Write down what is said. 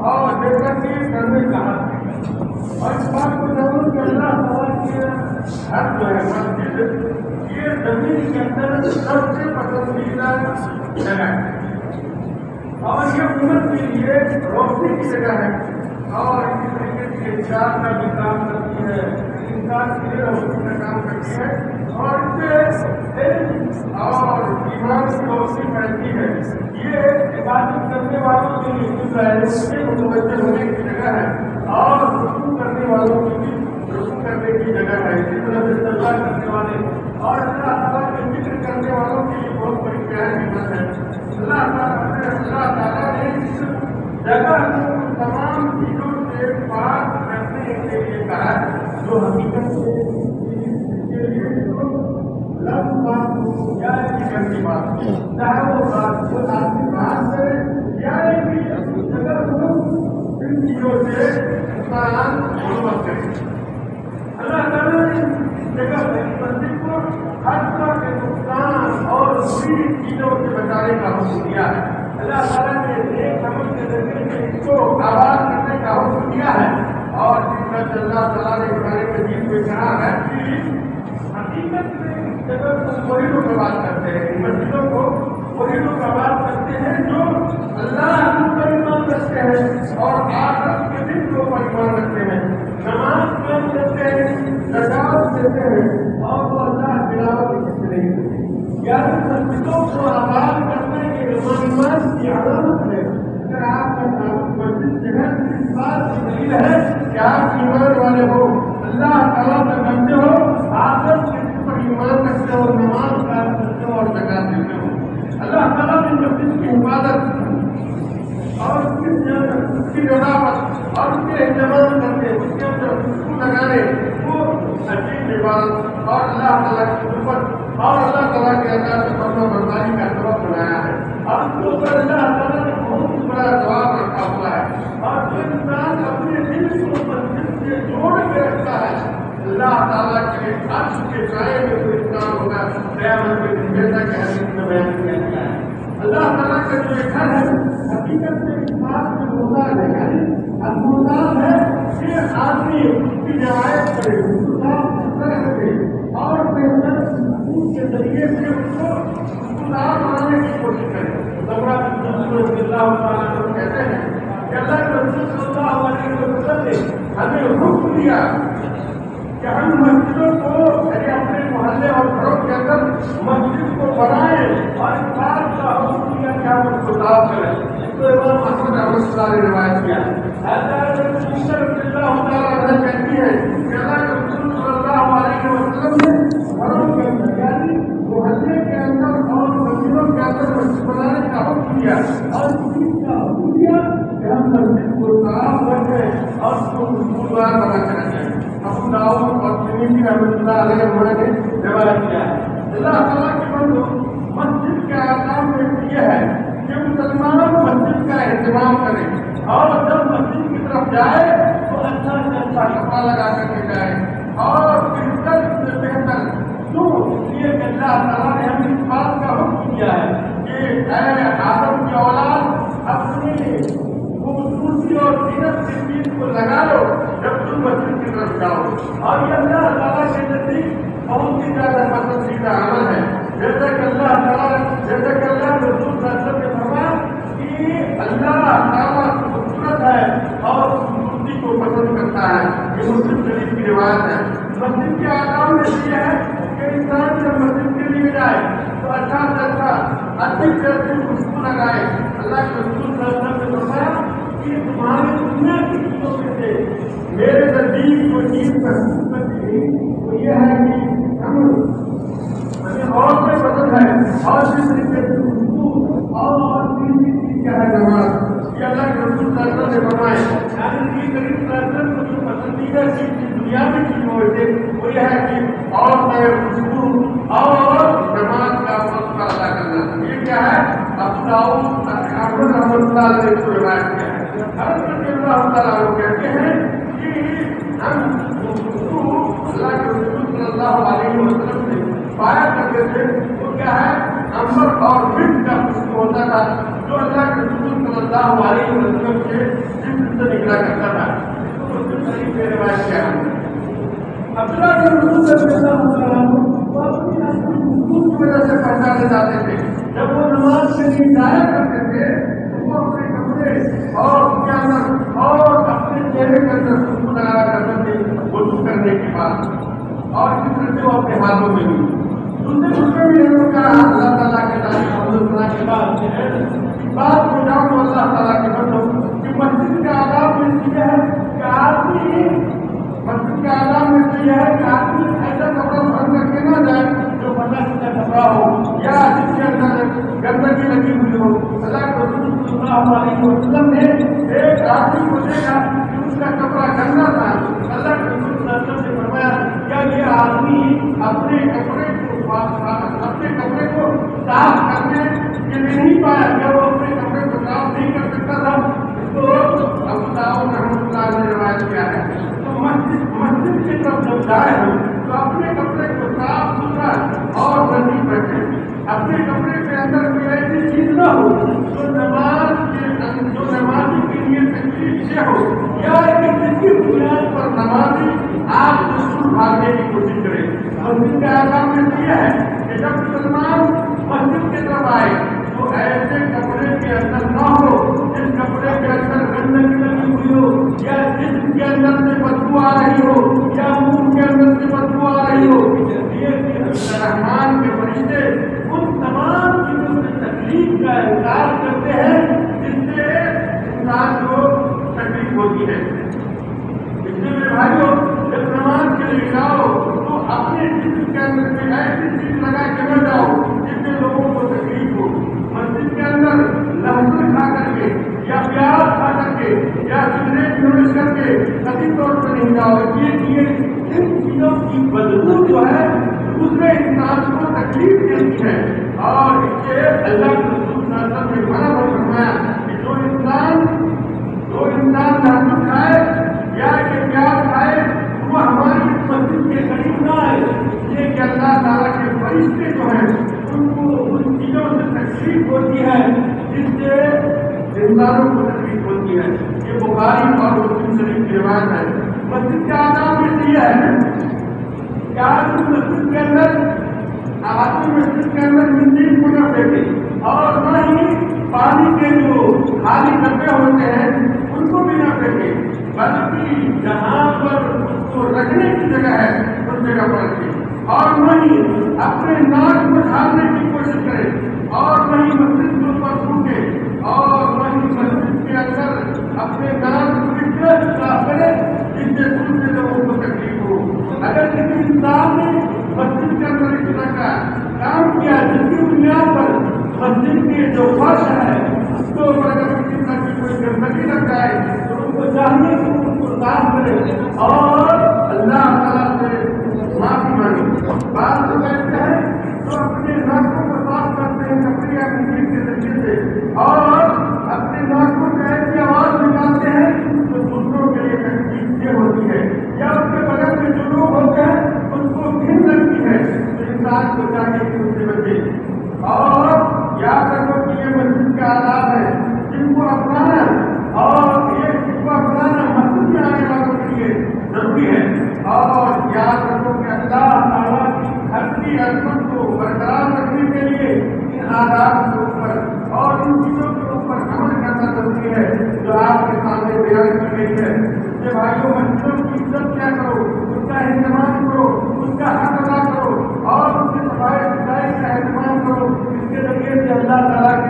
اور جیسا کہ کرنے کہا اور اس بات کو ضرور کرنا سوال کیا ہر جو ہے مسجد یہ زمین کے اندر سب سے پسندیدہ جگہ ہے اور یہ امت کے لیے روشنی کی جگہ ہے اور اسی طریقے سے انسان کا بھی کام کرتی ہے انسان کے لیے روشنی کا کام کرتی ہے اور اس سے علم اور ایمان کی روشنی پھیلتی ہے یہ عبادت کرنے والوں کے لیے متوجہ ہونے کی جگہ ہے اور رکوع کرنے والوں کے لیے رکوع کرنے کی جگہ ہے اسی طرح سے سجدہ کرنے والے اور اللہ تعالیٰ کے ذکر کرنے والوں کے لیے بہت بڑی پیاری بات ہے اللہ تعالیٰ نے اس جگہ کو تمام چیزوں سے پاک کرنے کے لیے کہا ہے جو حقیقت سے لفظ بات یا فکر کی بات چاہے وہ بات وہ آپ کی بات ہے یا جگہ کو ان چیزوں سے انسان محبت کرے اللہ تعالیٰ نے جگہ مسجد کو ہر طرح کے نقصان اور بری چیزوں سے بچانے کا حکم دیا ہے اللہ تعالیٰ نے ایک عمل کے ذریعے سے اس کو آباد کرنے کا حکم دیا ہے اور جس طرح اللہ تعالیٰ نے قرآن مجید میں کہا ہے کہ حقیقت میں اس جگہ کو وہی لوگ آباد کرتے ہیں مسجدوں کو وہی لوگ آباد کرتے ہیں جو اللہ پر ایمان رکھتے ہیں اور آخرت کے دن کو پر ایمان رکھتے ہیں نماز قائم کرتے ہیں زکات دیتے ہیں اور وہ اللہ کے علاوہ کسی سے نہیں کرتے یعنی مسجدوں کو آباد کرنے کے ایمان کی علامت ہے اگر آپ کا تعلق مسجد سے ہے اس بات کی دلیل ہے کہ آپ ایمان والے ہو اللہ تعالیٰ سے کرتے ہو آخرت کے دن پر ایمان رکھتے ہو نماز قائم کرتے ہو اور زکات دیتے ہو اللہ تعالیٰ نے مسجد کی حفاظت اور اس کی جگہ پر اور اس کے اہتمام کرنے اس کے اندر خوشبو لگانے وہ عجیب عبادت اور اللہ تعالیٰ کی قربت اور اللہ تعالیٰ کے اندر سے فرما برداری کا سبب بنایا ہے اور اس کے اوپر اللہ تعالیٰ نے بہت ہی بڑا جواب رکھا ہوا ہے اور جو انسان اپنے دل کو مسجد سے جوڑ کے رکھتا ہے اللہ تعالیٰ کے عرش کے سائے میں کوئی انسان ہوگا قیامت کے دن جیسا کہ حدیث میں بیان کیا گیا ہے اللہ تعالیٰ کا جو ایک گھر ہے حقیقت میں اس بات میں محتاج ہے یعنی محتاج ہے کہ آدمی کی رعایت کرے اور بہتر کے ذریعے سے اس کو خوددار بنانے کی کوشش کرے اللہ تعالیٰ کہتے ہیں کہ اللہ کے رسول صلی اللہ علیہ وسلم نے ہمیں حکم دیا کہ ہم مسجدوں کو یعنی اپنے محلے اور گھروں کے اندر مسجد کو بنائیں اور اس بات کا حکم دیا کہ ہم اس کو صاف کریں اس کو امام احمد رحمۃ اللہ نے روایت کیا کہتی ہے کہ اللہ کے رسول صلی اللہ علیہ وسلم نے گھروں کے اندر یعنی محلے کے اندر اور مسجدوں کے اندر مسجد بنانے کا حکم دیا اور اس چیز کا حکم دیا کہ ہم مسجد کو صاف رکھیں اور اس کو خوشبودار بنا کر رکھیں ابو داؤد اور ترمذی رحمۃ اللہ علیہ نے روایت کیا ہے اللہ تعالیٰ کے بندو مسجد کے آداب میں یہ ہے کہ مسلمان مسجد کا اہتمام کرے اور جب مسجد کی طرف جائے تو اچھا سے اچھا کپڑا لگا کر کے جائے اور بہتر سے بہتر کیوں اس لیے کہ اللہ تعالیٰ نے ہمیں اس بات کا حکم کیا ہے کہ اے آدم کی اولاد اپنی خوبصورتی اور زینت کی چیز کو لگا لو جب تم مسجد کی طرف جاؤ اور یہ اللہ تعالیٰ کے نزدیک بہت ہی زیادہ پسندیدہ عمل ہے جیسا کہ اللہ تعالیٰ رسول صلی اللہ علیہ وسلم نے فرمایا کہ اللہ تعالیٰ خوبصورت ہے اور خوبصورتی کو پسند کرتا ہے یہ مسلم شریف کی روایت ہے مسجد کے آداب میں یہ ہے کہ انسان جب مسجد کے لیے جائے تو اچھا سے اچھا ادھک سے ادھک خوشبو لگائے اللہ کے رسول صلی اللہ علیہ وسلم نے فرمایا کہ تمہاری دنیا کی چیزوں میں سے میرے نزدیک جو چیز کا خوبصورت تھی وہ یہ ہے کہ ہمیں اور سے پسند ہے اور جس طریقے سے خوشبو اور تیسری چیز کیا ہے نماز یہ اللہ کے رسول صلی اللہ علیہ وسلم نے فرمائے یعنی کہ کریم صلی اللہ علیہ وسلم کو جو پسندیدہ چیز دنیا میں چیزوں میں سے وہ یہ ہے کہ اور سے خوشبو اور نماز کا وقت ادا کرنا یہ کیا ہے ابو داؤد احمد رحمۃ اللہ علیہ کو روایت کیا ہے حضرت رضی اللہ تعالیٰ کہتے ہیں کہ ہم اللہ کے رسول صلی اللہ علیہ وسلم سے پایا کرتے تھے وہ کیا ہے امبر اور مرچ کا خوشبو ہوتا تھا جو اللہ کے رسول صلی اللہ علیہ وسلم کے جسم سے نکلا کرتا تھا. مسلم شریف میں روایت کیا ہے. عبداللہ بن مسعود رضی اللہ عنہ وہ اپنی اصلی وجود کی وجہ سے پہچانے جاتے تھے. جب وہ نماز کے لیے جایا کرتے تھے تو وہ اپنے کپڑے اور کے اندر اور اپنے چہرے کے اندر خوشبو لگایا کرتے تھے وضو کرنے کے بعد, اور اسی طرح سے وہ اپنے ہاتھوں میں بھی. دوسرے خطبے میں یہ لوگ کہا اللہ تعالیٰ کے تعلیم کے بعد بات کو جاؤ تو اللہ تعالیٰ کے بندو کہ مسجد کے آداب میں یہ ہے کہ آدمی مسجد کے آداب میں تو یہ ہے کہ آدمی ایسا کپڑا پہن کر کے نہ جائے جو پتہ سیدھا کپڑا ہو یا جس کے اندر گندگی لگی ہوئی ہو. اللہ کے رسول صلی اللہ علیہ وسلم نے ایک آدمی کو دیکھا کہ اس کا کپڑا گندا تھا. اللہ کے رسول صلی اللہ علیہ وسلم نے فرمایا کیا یہ آدمی اپنے کپڑے کو صاف کرنے کے لیے نہیں پایا, کیا وہ اپنے کپڑے کو صاف نہیں کر سکتا تھا؟ اس کو ابو داؤد رحمۃ اللہ نے روایت کیا ہے. تو مسجد کی طرف جب جائے ہو تو اپنے کپڑے کو صاف ستھرا اور نظیف رکھیں. اپنے کپڑے کے اندر کوئی ایسی چیز نہ ہو جو نمازی کے لیے تکلیف سے ہو یا جس کی بنیاد پر نمازی آپ رسول بھاگنے کی کوشش کرے. مسجد کے آداب میں یہ ہے کہ جب مسلمان مسجد کی طرف آئے تو ایسے کپڑے کے اندر نہ ہو جس کپڑے کے اندر گندگی لگی ہوئی ہو یا جسم کے اندر سے بدبو آ رہی ہو یا منہ کے اندر سے بدبو آ رہی ہو. رحمان کے فرشتے ان تمام چیزوں سے تکلیف کا احساس کرتے ہیں جس سے انسان کو تکلیف ہوتی ہے. اس لیے میرے بھائیوں جب نماز کے لیے جاؤ تو اپنے جسم کے اندر کوئی ایسی چیز لگا کے نہ جاؤ جس سے لوگوں کو تکلیف ہو. مسجد کے اندر لہسن کھا کر کے یا پیاز کھا کر کے یا سگریٹ نوش کر کے کبھی طور پر نہیں جاؤ. یہ ان چیزوں کی بدبو جو ہے دوسرے انسان کو تکلیف دیتی ہے, اور اس سے اللہ کے رسول صلی اللہ علیہ وسلم نے منع فرمایا کہ جو انسان لہسن کھائے یا کہ پیاز کھائے وہ ہماری مسجد کے قریب نہ آئے. یہ کہ اللہ تعالیٰ کے فرشتے جو ہیں ان کو ان چیزوں سے تکلیف ہوتی ہے جس سے انسانوں کو تکلیف ہوتی ہے. یہ بخاری اور مسلم شریف کی روایت ہے. مسجد کے آداب میں یہ ہے کہ آدمی مسجد کے اندر مٹی کو نہ پھینکے اور نہ ہی پانی کے جو خالی ڈبے ہوتے ہیں ان کو بھی نہ پھینکے, بلکہ جہاں پر اس کو رکھنے کی جگہ ہے اس جگہ پر رکھے, اور نہ ہی اپنے ناک کو ڈھانپنے کی کوشش کرے, اور نہ ہی مسجد کے اوپر تھوکے, اور نہ ہی مسجد کے اندر اپنے ناک کو صاف کرے جس سے دوسرے لوگوں کو تکلیف ہو. اگر کسی انسان نے مسجد کے اندر اس طرح کا کام کیا جس کی بنیاد پر مسجد کے جو فرش ہے اس کو اگر کسی طرح کی کوئی گندگی لگ جائے تو ان کو چاہیے کہ ان کو صاف کرے اور اللہ تعالیٰ سے معافی مانگے. بعض لوگ ایسے ہیں تو اپنے ناکوں کو صاف کرتے ہیں کپڑے یا مٹی کے ذریعے سے, اور اپنے ناکوں سے ایسی آواز نکالتے ہیں جو دوسروں کے لیے تکلیف دہ ہوتی ہے, یا اس کے بغل میں جو لوگ ہوتے ہیں ان کو گھن لگتی ہے. تو انسان کو چاہیے کہ ان سے بچے, اور یاد رکھو کہ یہ مسجد کا آداب ہے جن کو اپنانا, اور یہ جن کو اپنانا مسجد میں آنے والوں کے لیے ضروری ہے. اور یاد رکھو کہ اللہ تعالیٰ کی دھرتی عظمت کو برقرار رکھنے کے لیے ان آداب کے اوپر اور ان چیزوں کے اوپر عمل کرنا ضروری ہے جو آپ کے سامنے بیان کی گئی ہے. کہ بھائیوں مسجدوں کی عزت کیا کرو, اس کا اہتمام کرو, اس کا حق ادا کرو, اور اس کی صفائی ستھرائی کا اہتمام کرو. اس کے ذریعے سے اللہ تعالیٰ کی